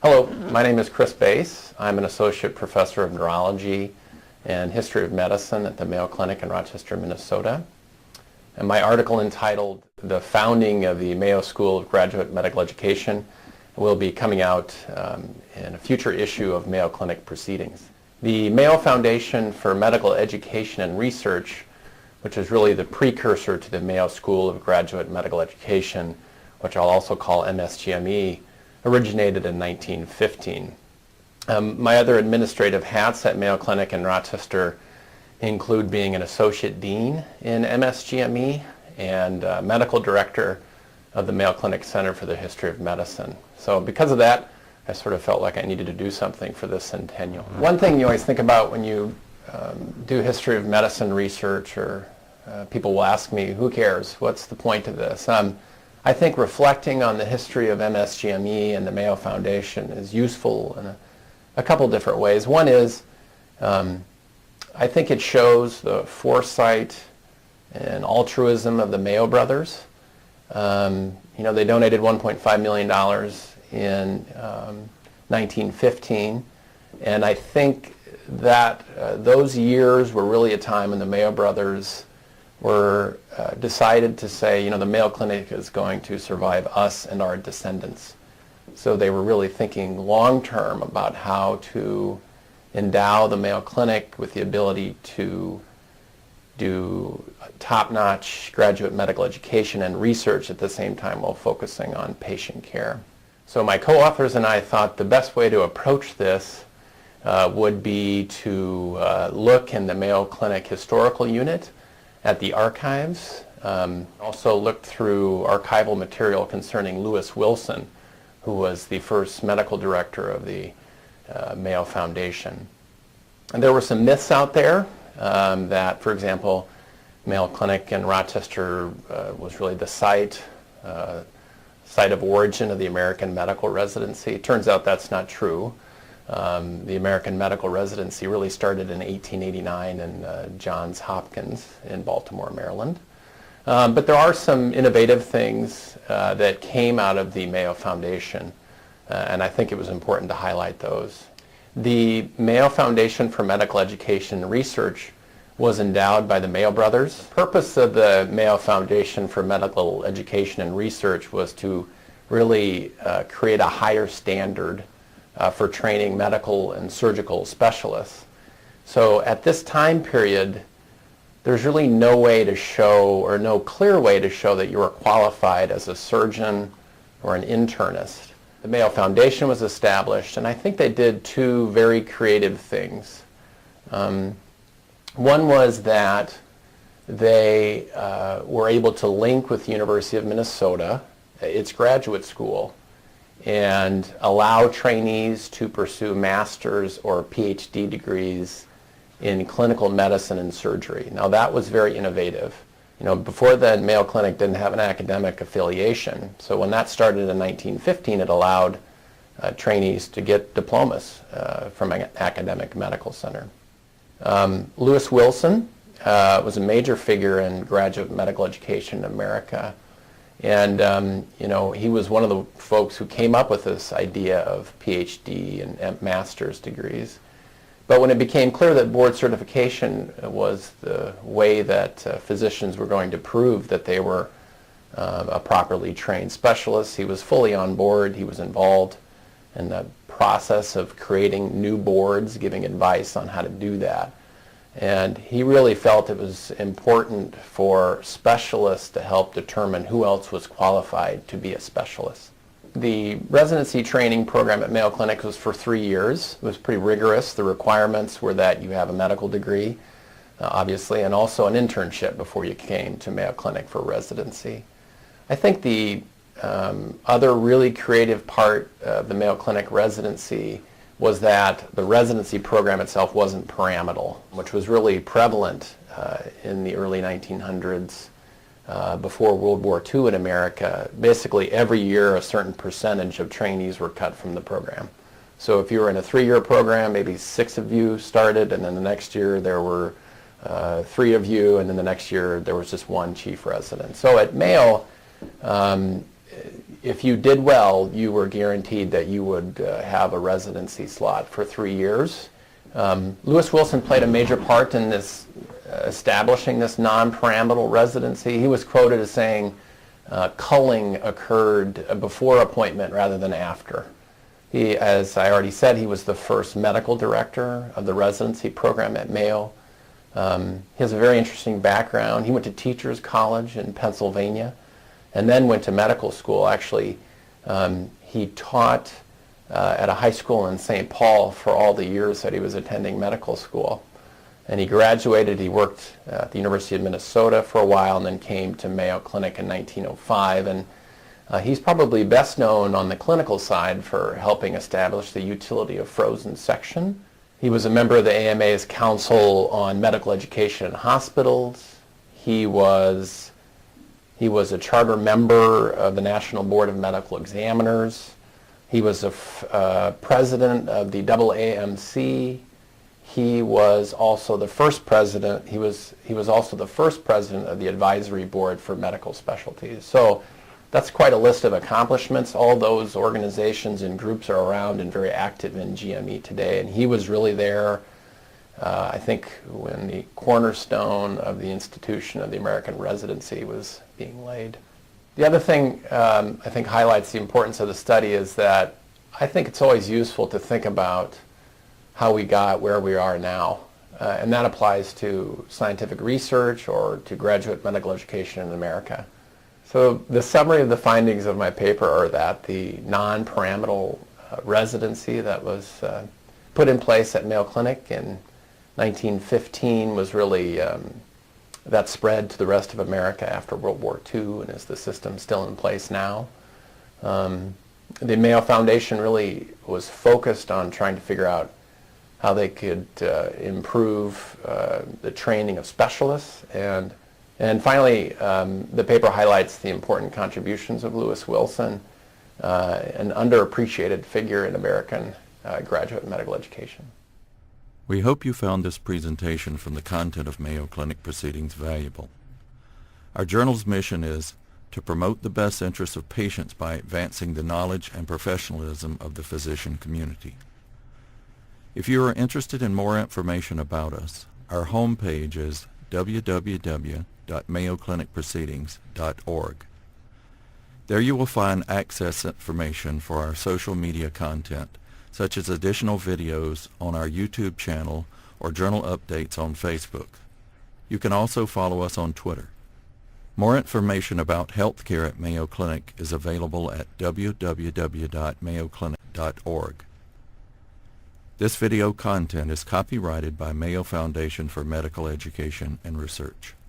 Hello, my name is Chris Bass. I'm an associate professor of neurology and history of medicine at the Mayo Clinic in Rochester, Minnesota. And my article entitled "The Founding of the Mayo School of Graduate Medical Education" will be coming out in a future issue of Mayo Clinic Proceedings. The Mayo Foundation for Medical Education and Research, which is really the precursor to the Mayo School of Graduate Medical Education, which I'll also call MSGME, originated in 1915. My other administrative hats at Mayo Clinic in Rochester include being an associate dean in MSGME and medical director of the Mayo Clinic Center for the History of Medicine. So because of that, I sort of felt like I needed to do something for this centennial. One thing you always think about when you do history of medicine research, or people will ask me, who cares? What's the point of this? I think reflecting on the history of MSGME and the Mayo Foundation is useful in a couple different ways. One is, I think it shows the foresight and altruism of the Mayo brothers. They donated $1.5 million in 1915, and I think that those years were really a time when the Mayo brothers were decided to say, the Mayo Clinic is going to survive us and our descendants. So they were really thinking long-term about how to endow the Mayo Clinic with the ability to do top-notch graduate medical education and research at the same time while focusing on patient care. So my co-authors and I thought the best way to approach this would be to look in the Mayo Clinic Historical Unit at the archives. Also looked through archival material concerning Lewis Wilson, who was the first medical director of the Mayo Foundation. And there were some myths out there that, for example, Mayo Clinic in Rochester was really the site of origin of the American medical residency. It turns out that's not true. The American medical residency really started in 1889 in Johns Hopkins in Baltimore, Maryland. But there are some innovative things that came out of the Mayo Foundation, and I think it was important to highlight those. The Mayo Foundation for Medical Education and Research was endowed by the Mayo brothers. The purpose of the Mayo Foundation for Medical Education and Research was to really create a higher standard for training medical and surgical specialists. So at this time period, there's really no way to show, or no clear way to show, that you are qualified as a surgeon or an internist. The Mayo Foundation was established, and I think they did two very creative things. One was that they were able to link with the University of Minnesota, its graduate school, and allow trainees to pursue master's or PhD degrees in clinical medicine and surgery. Now that was very innovative. Before then, Mayo Clinic didn't have an academic affiliation. So when that started in 1915, it allowed trainees to get diplomas from an academic medical center. Lewis Wilson was a major figure in graduate medical education in America. And he was one of the folks who came up with this idea of PhD and master's degrees. But when it became clear that board certification was the way that physicians were going to prove that they were a properly trained specialist, he was fully on board. He was involved in the process of creating new boards, giving advice on how to do that. And he really felt it was important for specialists to help determine who else was qualified to be a specialist. The residency training program at Mayo Clinic was for 3 years. It was pretty rigorous. The requirements were that you have a medical degree, obviously, and also an internship before you came to Mayo Clinic for residency. I think the other really creative part of the Mayo Clinic residency was that the residency program itself wasn't pyramidal, which was really prevalent in the early 1900s, before World War II in America. Basically every year a certain percentage of trainees were cut from the program. So if you were in a 3-year program, maybe 6 of you started, and then the next year there were 3 of you, and then the next year there was just 1 chief resident. So at Mayo, if you did well, you were guaranteed that you would have a residency slot for 3 years. Lewis Wilson played a major part in this establishing this non-pyramidal residency. He was quoted as saying, culling occurred before appointment rather than after. He, as I already said, he was the first medical director of the residency program at Mayo. He has a very interesting background. He went to Teachers College in Pennsylvania and then went to medical school. Actually, he taught at a high school in St. Paul for all the years that he was attending medical school. And he graduated, he worked at the University of Minnesota for a while and then came to Mayo Clinic in 1905. And he's probably best known on the clinical side for helping establish the utility of frozen section. He was a member of the AMA's Council on Medical Education in Hospitals. He was a charter member of the National Board of Medical Examiners. He was a president of the AAMC. He was also the first president. He was also the first president of the Advisory Board for Medical Specialties. So that's quite a list of accomplishments. All those organizations and groups are around and very active in GME today. And he was really there, I think, when the cornerstone of the institution of the American residency was being laid. The other thing I think highlights the importance of the study is that I think it's always useful to think about how we got where we are now. And that applies to scientific research or to graduate medical education in America. So the summary of the findings of my paper are that the non-pyramidal residency that was put in place at Mayo Clinic in 1915 was really, that spread to the rest of America after World War II and is the system still in place now. The Mayo Foundation really was focused on trying to figure out how they could improve the training of specialists. And finally, the paper highlights the important contributions of Lewis Wilson, an underappreciated figure in American graduate medical education. We hope you found this presentation from the content of Mayo Clinic Proceedings valuable. Our journal's mission is to promote the best interests of patients by advancing the knowledge and professionalism of the physician community. If you are interested in more information about us, our homepage is www.mayoclinicproceedings.org. There you will find access information for our social media content, such as additional videos on our YouTube channel or journal updates on Facebook. You can also follow us on Twitter. More information about healthcare at Mayo Clinic is available at www.mayoclinic.org. This video content is copyrighted by Mayo Foundation for Medical Education and Research.